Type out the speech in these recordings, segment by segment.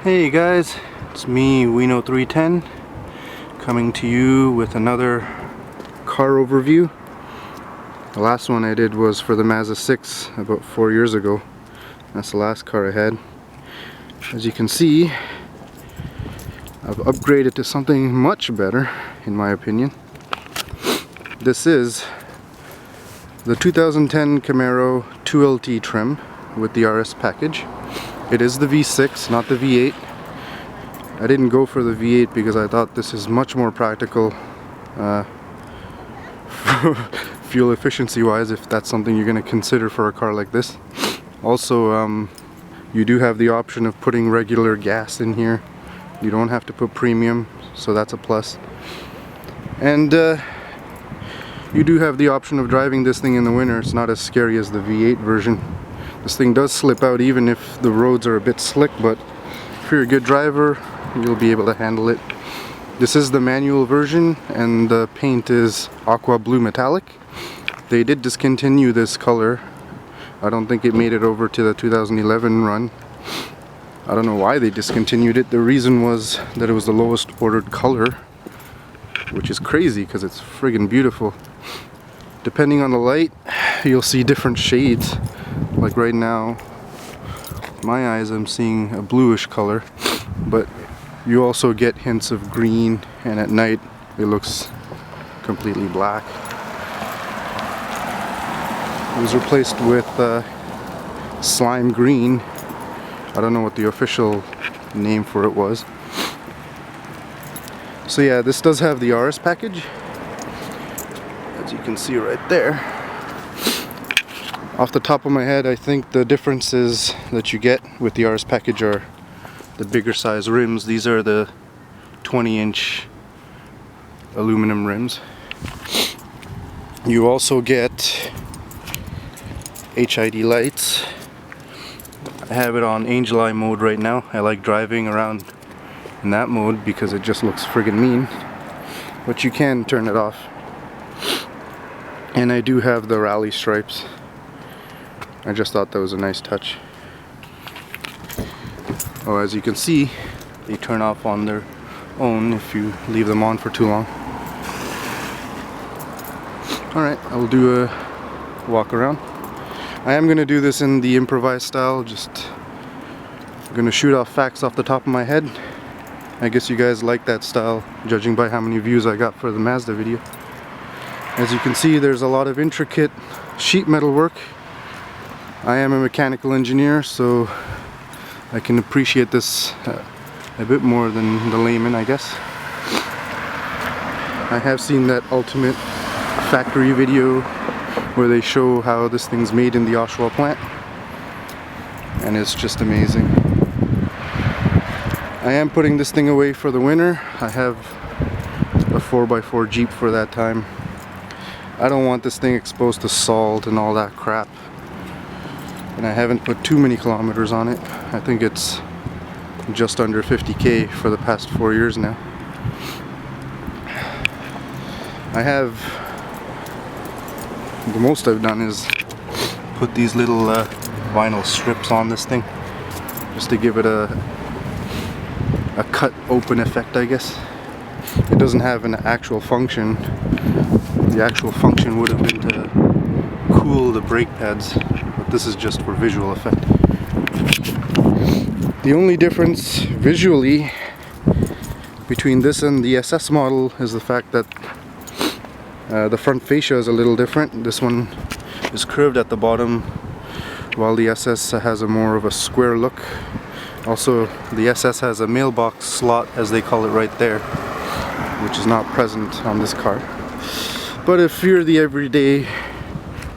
Hey guys, it's me, Wino310, coming to you with another car overview. The last one I did was for the Mazda 6 about 4 years ago. That's the last car I had. As you can see, I've upgraded to something much better, in my opinion. This is the 2010 Camaro 2LT trim with the RS package. It is the V6, not the V8. I didn't go for the V8 because I thought this is much more practical fuel efficiency wise, if that's something you're going to consider for a car like this. Also, you do have the option of putting regular gas in here. You don't have to put premium, so that's a plus. And you do have the option of driving this thing in the winter. It's not as scary as the V8 version. This thing does slip out even if the roads are a bit slick, but if you're a good driver, you'll be able to handle it. This is the manual version, and the paint is Aqua Blue Metallic. They did discontinue this color. I don't think it made it over to the 2011 run. I don't know why they discontinued it. The reason was that it was the lowest ordered color, which is crazy because it's friggin' beautiful. Depending on the light, you'll see different shades. Like right now, my eyes, I'm seeing a bluish color, but you also get hints of green, and at night it looks completely black. It was replaced with slime green. I don't know what the official name for it was. So yeah, this does have the RS package, as you can see right there. Off the top of my head, I think the differences that you get with the RS package are the bigger size rims. These are the 20-inch aluminum rims. You also get HID lights. I have it on Angel Eye mode right now. I like driving around in that mode because it just looks friggin' mean. But you can turn it off. And I do have the rally stripes. I just thought that was a nice touch. Oh, as you can see, they turn off on their own if you leave them on for too long. Alright, I will do a walk around. I am going to do this in the improvised style, I'm going to shoot off facts off the top of my head. I guess you guys like that style, judging by how many views I got for the Mazda video. As you can see, there's a lot of intricate sheet metal work. I am a mechanical engineer, so I can appreciate this a bit more than the layman, I guess. I have seen that ultimate factory video where they show how this thing's made in the Oshawa plant, and it's just amazing. I am putting this thing away for the winter. I have a 4x4 Jeep for that time. I don't want this thing exposed to salt and all that crap. And I haven't put too many kilometers on it. I think it's just under 50k for the past 4 years now. The most I've done is put these little vinyl strips on this thing, just to give it a cut open effect, I guess. It doesn't have an actual function. The actual function would have been to cool the brake pads. This is just for visual effect. The only difference visually between this and the SS model is the fact that the front fascia is a little different. This one is curved at the bottom, while the SS has a more of a square look. Also, the SS has a mailbox slot, as they call it, right there, which is not present on this car. But if you're the everyday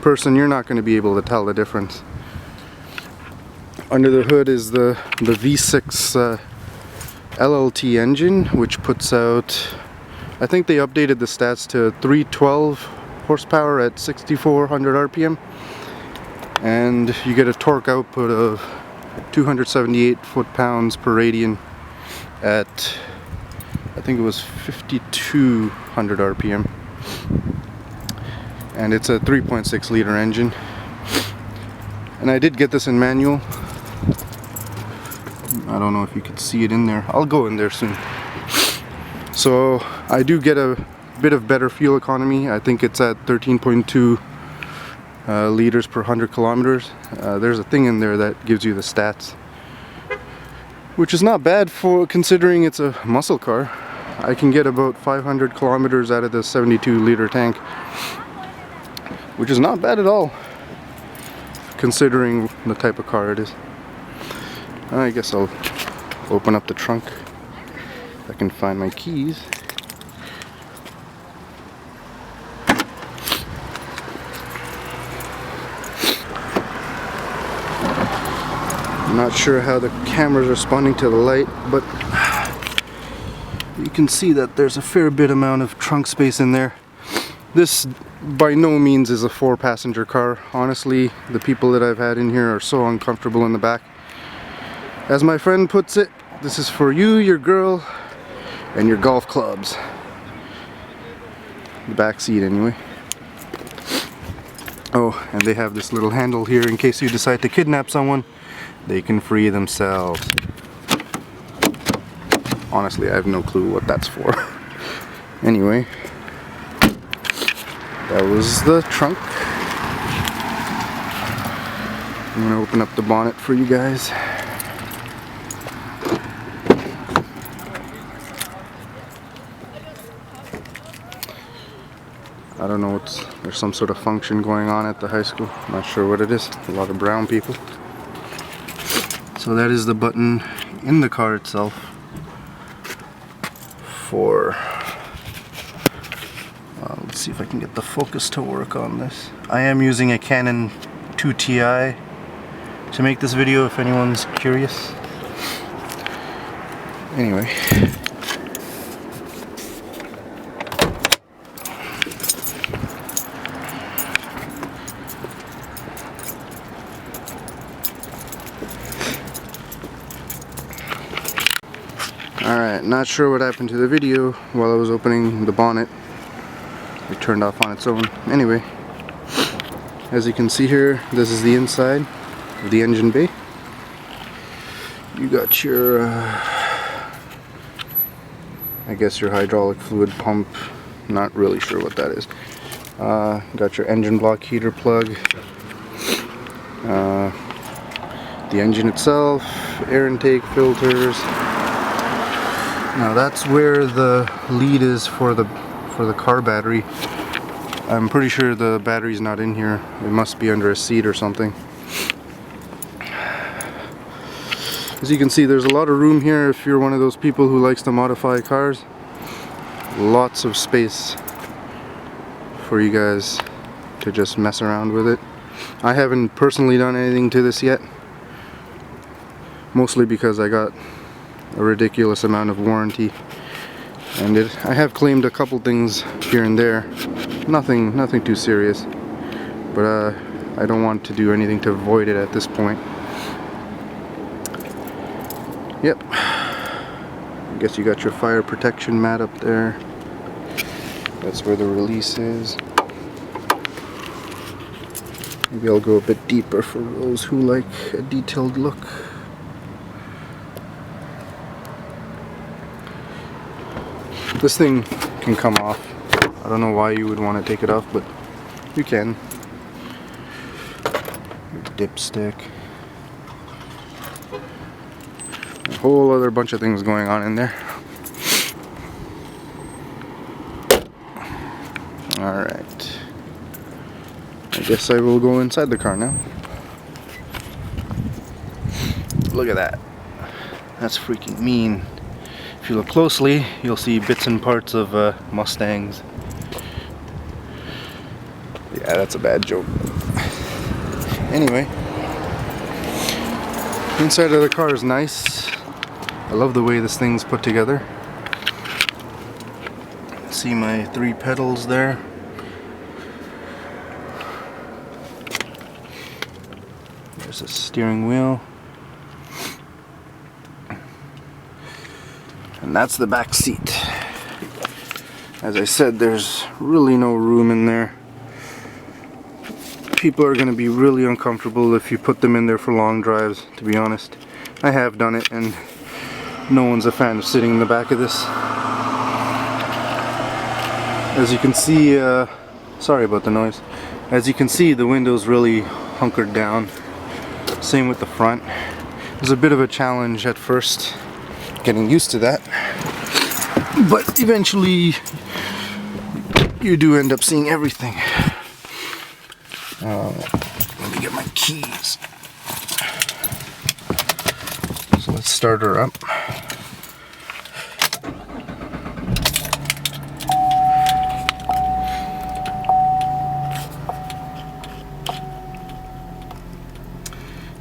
person, you're not going to be able to tell the difference. Under the hood is the V6 LLT engine, which puts out, I think they updated the stats to 312 horsepower at 6400 RPM, and you get a torque output of 278 foot-pounds per radian at, I think it was 5200 RPM. And it's a 3.6 liter engine, and I did get this in manual, I don't know if you can see it in there. I'll go in there soon. So I do get a bit of better fuel economy. I think it's at 13.2 liters per 100 kilometers. There's a thing in there that gives you the stats, which is not bad for considering it's a muscle car. I can get about 500 kilometers out of the 72 liter tank, which is not bad at all considering the type of car it is. I guess I'll open up the trunk if I can find my keys. I'm not sure how the camera's responding to the light, but you can see that there's a fair bit amount of trunk space in there. This by no means is a 4-passenger car. Honestly, the people that I've had in here are so uncomfortable in the back. As my friend puts it, this is for you, your girl, and your golf clubs. The back seat anyway. Oh, and they have this little handle here in case you decide to kidnap someone. They can free themselves. Honestly, I have no clue what that's for. Anyway, that was the trunk. I'm gonna open up the bonnet for you guys. I don't know there's some sort of function going on at the high school. I'm not sure what it is. A lot of brown people. So that is the button in the car itself for, let's see if I can get the focus to work on this. I am using a Canon 2 Ti to make this video if anyone's curious. Anyway. Alright, not sure what happened to the video while I was opening the bonnet. It turned off on its own. Anyway, as you can see here, this is the inside of the engine bay. You got your, I guess your hydraulic fluid pump. Not really sure what that is. Got your engine block heater plug. The engine itself, air intake filters. Now that's where the lead is for the car battery. I'm pretty sure the battery's not in here. It must be under a seat or something. As you can see, there's a lot of room here if you're one of those people who likes to modify cars. Lots of space for you guys to just mess around with it. I haven't personally done anything to this yet. Mostly because I got a ridiculous amount of warranty, and I have claimed a couple things here and there. Nothing too serious, but I don't want to do anything to avoid it at this point. Yep. I guess you got your fire protection mat up there. That's where the release is. Maybe I'll go a bit deeper for those who like a detailed look. This thing can come off. I don't know why you would want to take it off, but you can. Dipstick. A whole other bunch of things going on in there. Alright. I guess I will go inside the car now. Look at that. That's freaking mean. If you look closely, you'll see bits and parts of Mustangs. Yeah, that's a bad joke. Anyway, inside of the car is nice. I love the way this thing's put together. See my 3 pedals there. There's a steering wheel. And that's the back seat. As I said, there's really no room in there. People are going to be really uncomfortable if you put them in there for long drives, to be honest. I have done it, and no one's a fan of sitting in the back of this. As you can see, sorry about the noise. As you can see, the window's really hunkered down. Same with the front. It was a bit of a challenge at first, getting used to that. But eventually, you do end up seeing everything. Let me get my keys. So let's start her up.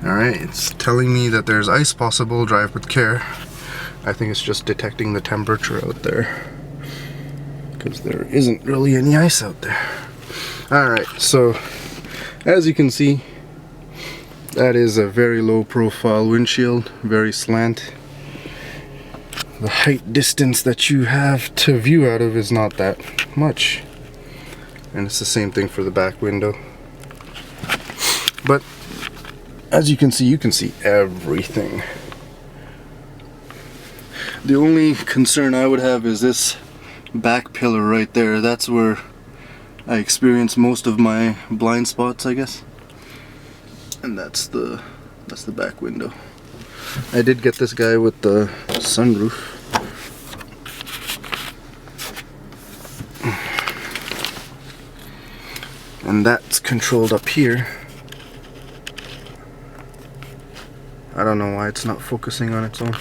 Alright, it's telling me that there's ice possible, drive with care. I think it's just detecting the temperature out there, because there isn't really any ice out there. Alright, so as you can see, that is a very low profile windshield, very slant. The height distance that you have to view out of is not that much. And it's the same thing for the back window. But as you can see everything. The only concern I would have is this back pillar right there. That's where I experience most of my blind spots, I guess. And that's the back window. I did get this guy with the sunroof. And that's controlled up here. I don't know why it's not focusing on its own.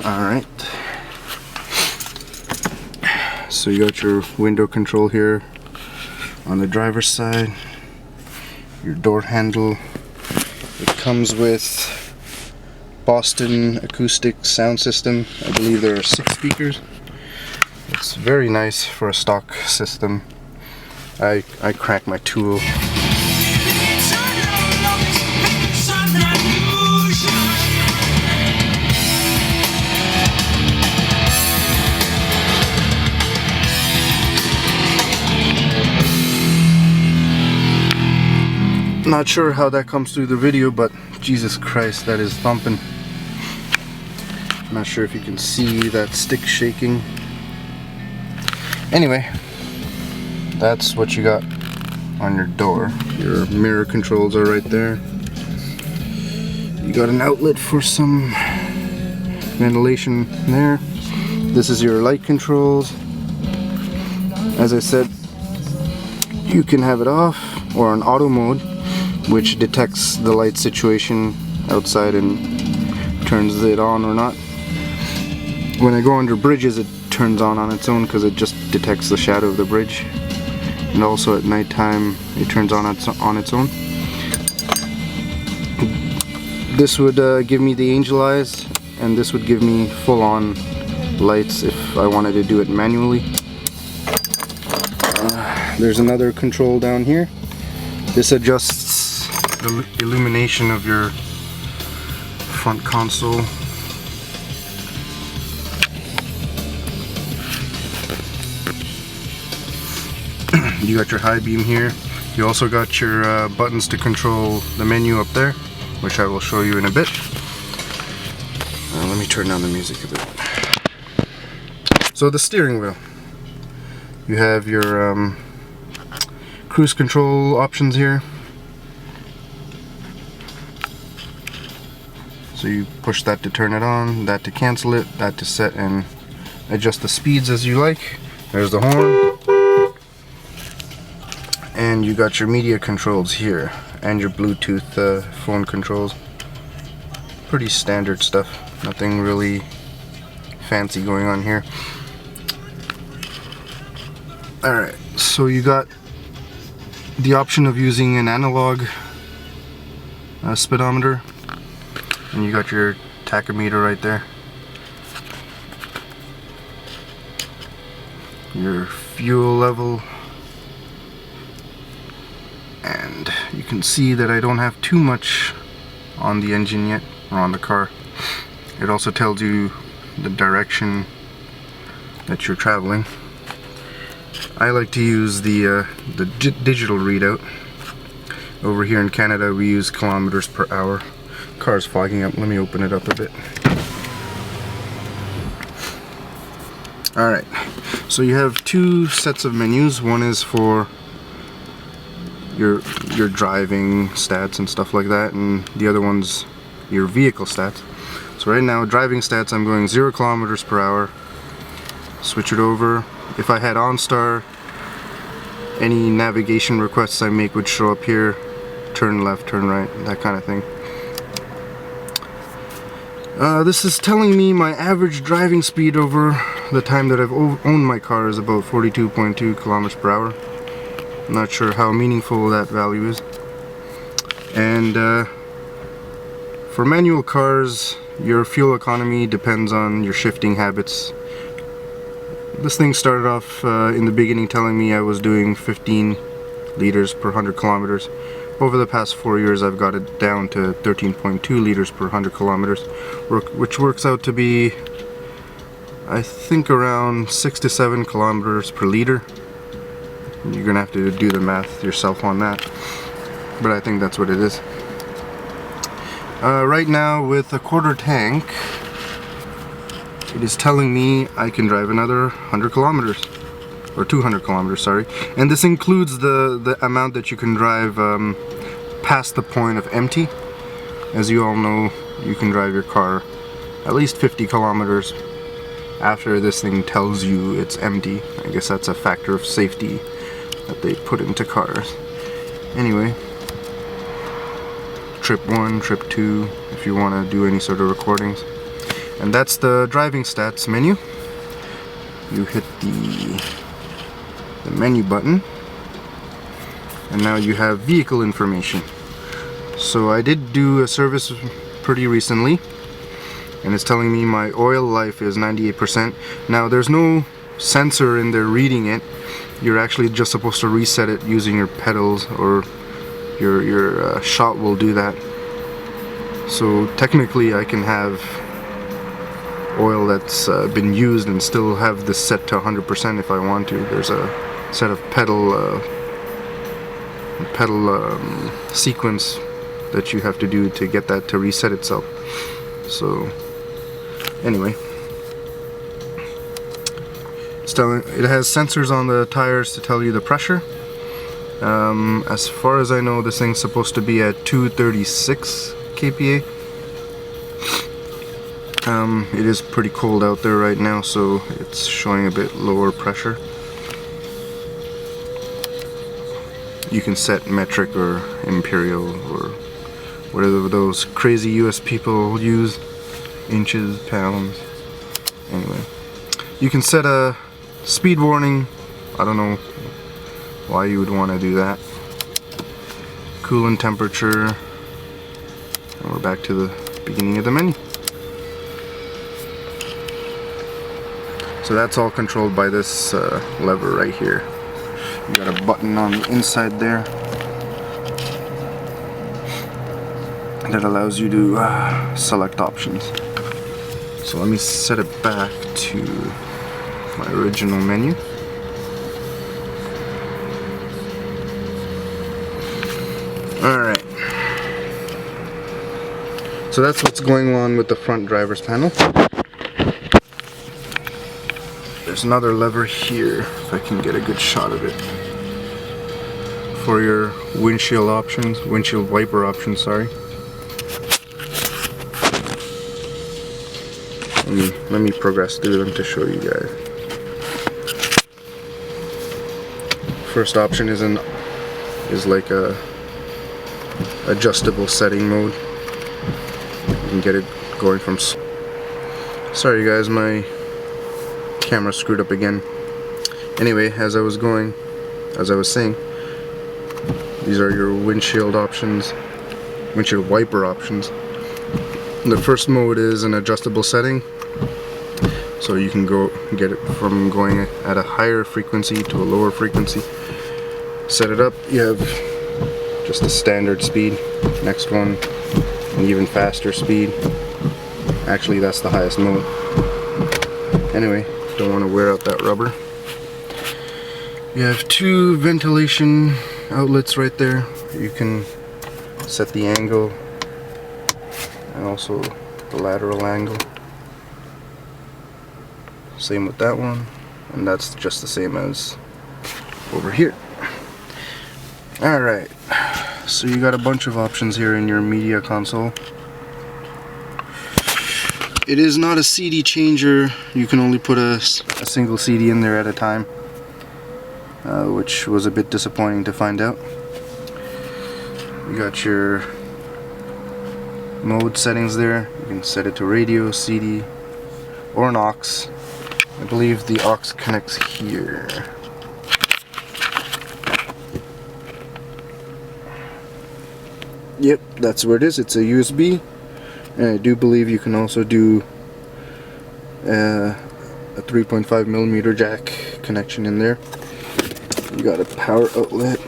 Alright. So you got your window control here on the driver's side. Your door handle. It comes with Boston acoustic sound system. I believe there are 6 speakers. It's very nice for a stock system. I crank my tool. Not sure how that comes through the video, but Jesus Christ, that is thumping. Not sure if you can see that stick shaking. Anyway, that's what you got on your door. Your mirror controls are right there. You got an outlet for some ventilation there. This is your light controls. As I said, you can have it off or on auto mode, which detects the light situation outside and turns it on or not. When I go under bridges, it turns on its own because it just detects the shadow of the bridge. And also at nighttime, it turns on its own. This would give me the angel eyes, and this would give me full-on lights if I wanted to do it manually. There's another control down here. This adjusts the illumination of your front console. You got your high beam here. You also got your buttons to control the menu up there, which I will show you in a bit. Let me turn down the music a bit. So the steering wheel. You have your cruise control options here. So you push that to turn it on, that to cancel it, that to set and adjust the speeds as you like. There's the horn. And you got your media controls here and your Bluetooth phone controls. Pretty standard stuff. Nothing really fancy going on here. Alright, so you got the option of using an analog speedometer, and you got your tachometer right there. Your fuel level. And you can see that I don't have too much on the engine yet, or on the car. It also tells you the direction that you're traveling. I like to use the digital readout. Over here in Canada we use kilometers per hour. Car's fogging up. Let me open it up a bit. Alright, so you have two sets of menus. One is for your driving stats and stuff like that, and the other one's your vehicle stats. So right now, driving stats, I'm going 0 kilometers per hour. Switch it over. If I had OnStar, any navigation requests I make would show up here. Turn left, turn right, that kind of thing. This is telling me my average driving speed over the time that I've owned my car is about 42.2 kilometers per hour. I'm not sure how meaningful that value is. And for manual cars, your fuel economy depends on your shifting habits. This thing started off in the beginning telling me I was doing 15 liters per 100 kilometers. Over the past 4 years I've got it down to 13.2 liters per 100 kilometers, which works out to be, I think, around 6 to 7 kilometers per liter. You're gonna have to do the math yourself on that, but I think that's what it is. Right now, with a quarter tank, it is telling me I can drive another 100 kilometers. Or 200 kilometers, sorry. And this includes the amount that you can drive past the point of empty. As you all know, you can drive your car at least 50 kilometers after this thing tells you it's empty. I guess that's a factor of safety that they put into cars. Anyway, trip 1, trip 2, if you want to do any sort of recordings. And that's the driving stats menu. You hit the menu button, and now you have vehicle information. So I did do a service pretty recently, and it's telling me my oil life is 98%. Now there's no sensor in there reading it. You're actually just supposed to reset it using your pedals, or your shot will do that. So technically I can have oil that's been used and still have this set to 100% if I want to. There's a set of pedal sequence that you have to do to get that to reset itself. So anyway, it has sensors on the tires to tell you the pressure. As far as I know, this thing's supposed to be at 236 kPa. It is pretty cold out there right now, so it's showing a bit lower pressure. You can set metric or imperial or whatever those crazy US people use, inches, pounds. Anyway, you can set a speed warning. I don't know why you would want to do that. Coolant temperature, and we're back to the beginning of the menu. So that's all controlled by this lever right here. You got a button on the inside there that allows you to select options. So let me set it back to my original menu. Alright. So that's what's going on with the front driver's panel. There's another lever here, if I can get a good shot of it, for your windshield options, windshield wiper options, sorry. Let me progress through them to show you guys. First option is like a adjustable setting mode. You can get it going from. Sorry guys, my camera screwed up again. Anyway, as I was saying, these are your windshield options, windshield wiper options. The first mode is an adjustable setting, so you can get it from going at a higher frequency to a lower frequency. Set it up, you have just a standard speed, next one an even faster speed. Actually that's the highest mode. Anyway, don't want to wear out that rubber. You have two ventilation outlets right there. You can set the angle and also the lateral angle. Same with that one, and that's just the same as over here. Alright, so you got a bunch of options here in your media console. It is not a CD changer. You can only put a single CD in there at a time, which was a bit disappointing to find out. You got your mode settings there. You can set it to radio, CD, or an aux. I believe the aux connects here. Yep, that's where it is. It's a USB. And I do believe you can also do a 3.5mm jack connection in there. You got a power outlet.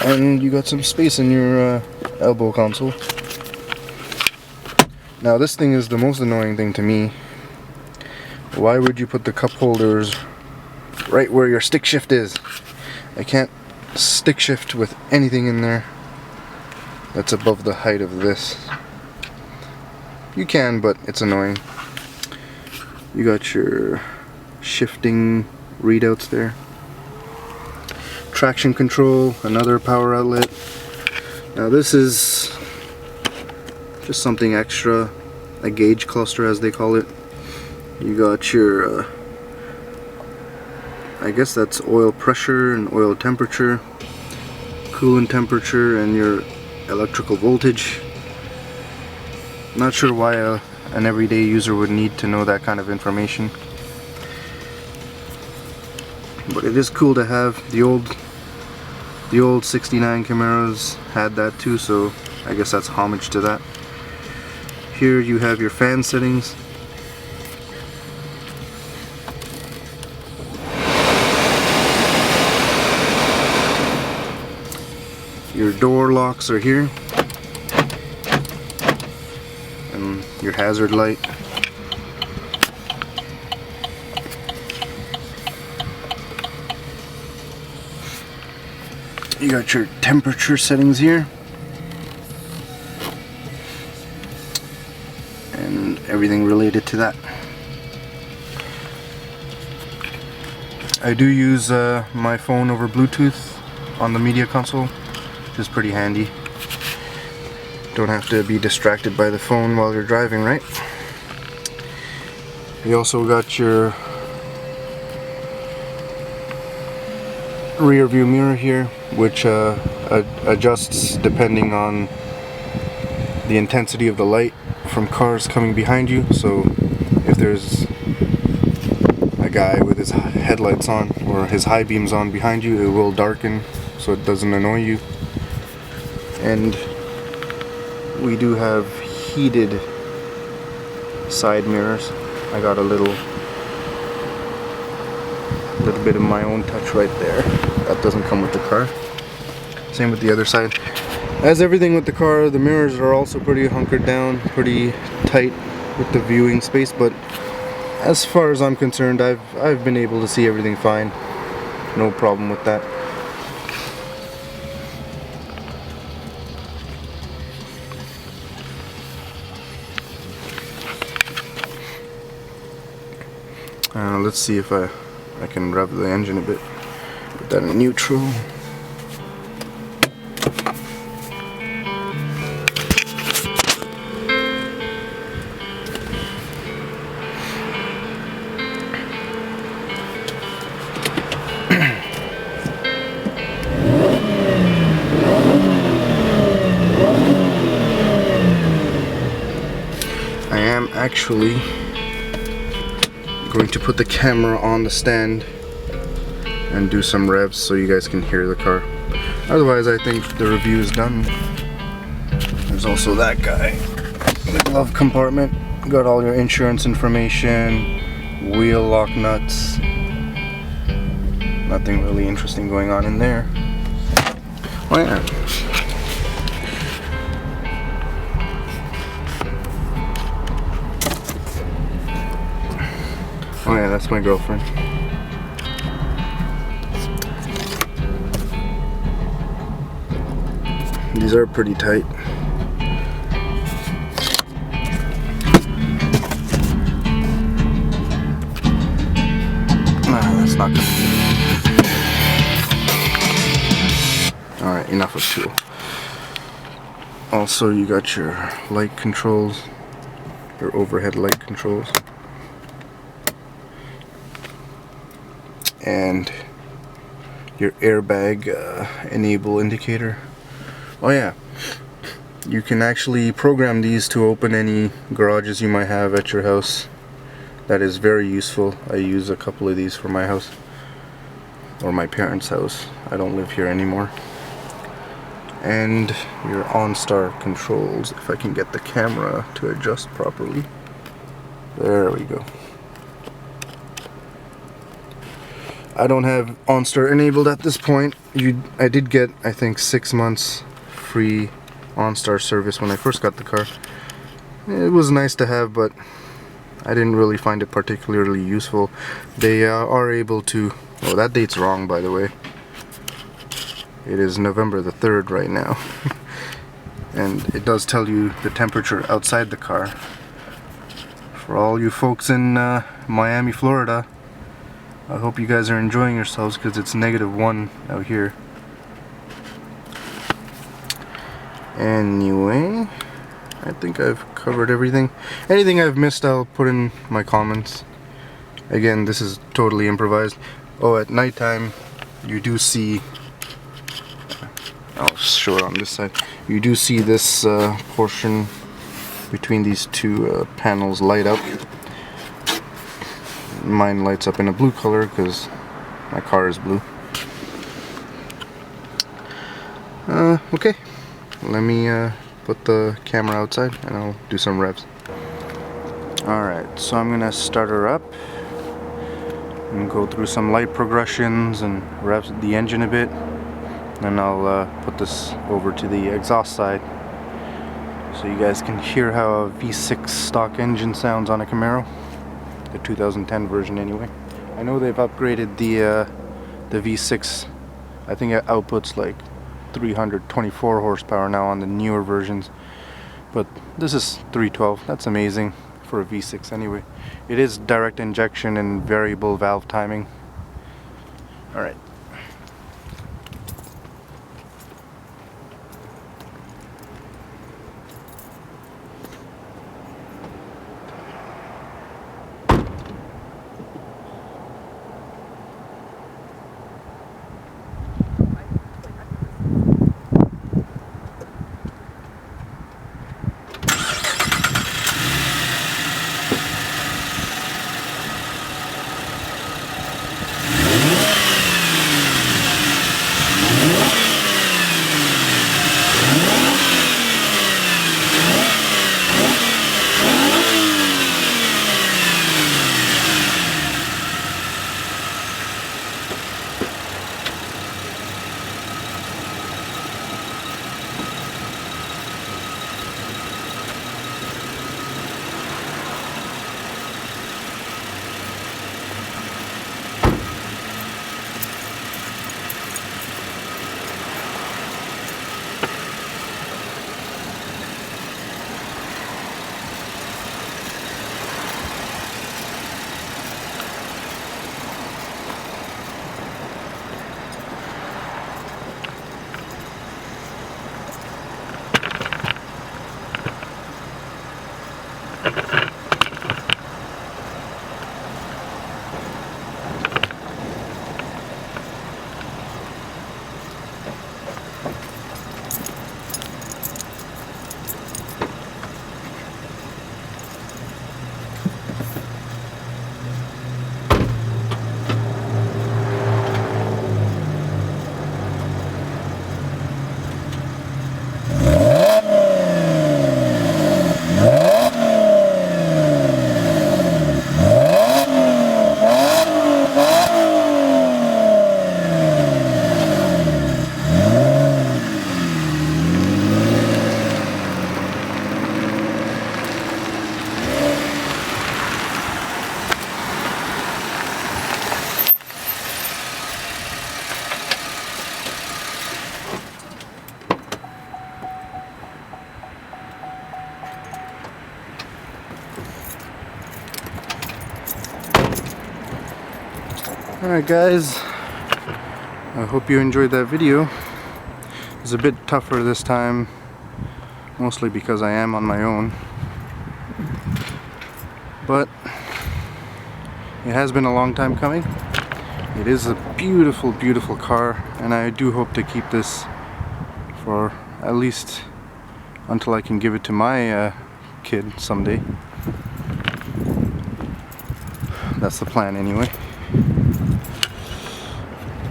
And you got some space in your elbow console. Now this thing is the most annoying thing to me. Why would you put the cup holders right where your stick shift is? I can't stick shift with anything in there that's above the height of this. You can, but it's annoying. You got your shifting readouts there. Traction control, another power outlet. Now this is just something extra, a gauge cluster as they call it. You got your, I guess that's oil pressure and oil temperature, coolant temperature, and your electrical voltage. Not sure why an everyday user would need to know that kind of information, but it is cool to have. The old 69 Camaros had that too, so I guess that's homage to that. Here you have your fan settings. Your door locks are here. And your hazard light. You got your temperature settings here. And everything related to that. I do use my phone over Bluetooth on the media console, which is pretty handy. Don't have to be distracted by the phone while you're driving, right? You also got your rear view mirror here, which adjusts depending on the intensity of the light from cars coming behind you. So if there's a guy with his headlights on or his high beams on behind you, it will darken so it doesn't annoy you. And we do have heated side mirrors. I got a little bit of my own touch right there. That doesn't come with the car. Same with the other side. As everything with the car, the mirrors are also pretty hunkered down, pretty tight with the viewing space, but as far as I'm concerned, I've been able to see everything fine. No problem with that. Let's see if I can rev the engine a bit. Put that in neutral. I am actually going to put the camera on the stand and do some revs so you guys can hear the car. Otherwise, I think the review is done. There's also that guy in the glove compartment. Got all your insurance information, wheel lock nuts. Nothing really interesting going on in there. Oh yeah. Oh yeah, that's my girlfriend. These are pretty tight. Nah, that's not good. Alright, enough of tool. Also, you got your light controls, your overhead light controls, and your airbag enable indicator. Oh yeah, you can actually program these to open any garages you might have at your house. That is very useful. I use a couple of these for my house, or my parents' house. I don't live here anymore. And your OnStar controls, if I can get the camera to adjust properly. There we go. I don't have OnStar enabled at this point. I did get, I think, 6 months free OnStar service when I first got the car. It was nice to have, but I didn't really find it particularly useful. They are able to... Oh, that date's wrong, by the way. It is November the 3rd right now. And it does tell you the temperature outside the car. For all you folks in Miami, Florida, I hope you guys are enjoying yourselves, because it's -1 out here. Anyway, I think I've covered everything. Anything I've missed, I'll put in my comments. Again, this is totally improvised. Oh, at nighttime, you do see... I'll show it on this side. You do see this portion between these two panels light up. Mine lights up in a blue color because my car is blue. Okay, let me put the camera outside and I'll do some revs. Alright, so I'm gonna start her up and go through some light progressions and rev the engine a bit. And I'll put this over to the exhaust side so you guys can hear how a V6 stock engine sounds on a Camaro, the 2010 version anyway. I know they've upgraded the V6. I think it outputs like 324 horsepower now on the newer versions, but this is 312. That's amazing for a V6 anyway. It is direct injection and variable valve timing. Alright. Alright guys, I hope you enjoyed that video. It's a bit tougher this time, mostly because I am on my own. But it has been a long time coming. It is a beautiful, beautiful car, and I do hope to keep this for at least until I can give it to my kid someday. That's the plan anyway.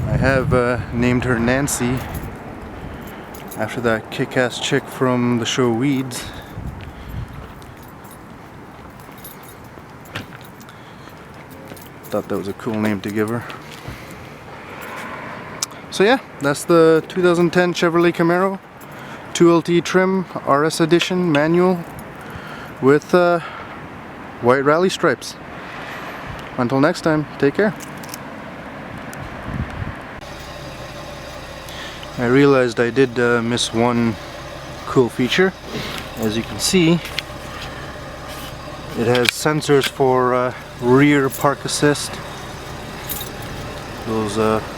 I have named her Nancy after that kick-ass chick from the show Weeds. Thought that was a cool name to give her. So yeah, that's the 2010 Chevrolet Camaro 2LT trim RS edition manual with white rally stripes. Until next time, take care. I realized I did miss one cool feature. As you can see, it has sensors for rear park assist, those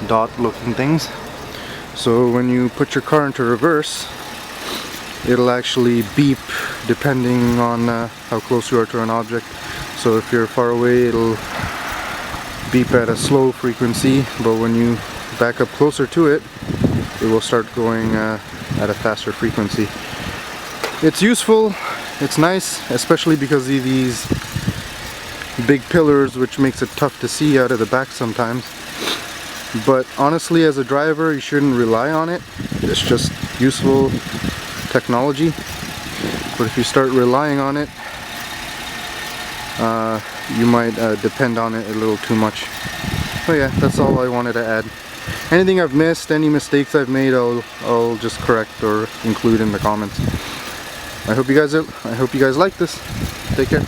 dot looking things. So when you put your car into reverse, it'll actually beep depending on how close you are to an object. So if you're far away, it'll beep at a slow frequency, but when you back up closer to it, it will start going at a faster frequency. It's useful, it's nice, especially because of these big pillars, which makes it tough to see out of the back sometimes. But honestly, as a driver, you shouldn't rely on it. It's just useful technology. But if you start relying on it, you might depend on it a little too much. So yeah, that's all I wanted to add. Anything I've missed, any mistakes I've made, I'll just correct or include in the comments. I hope you guys like this. Take care.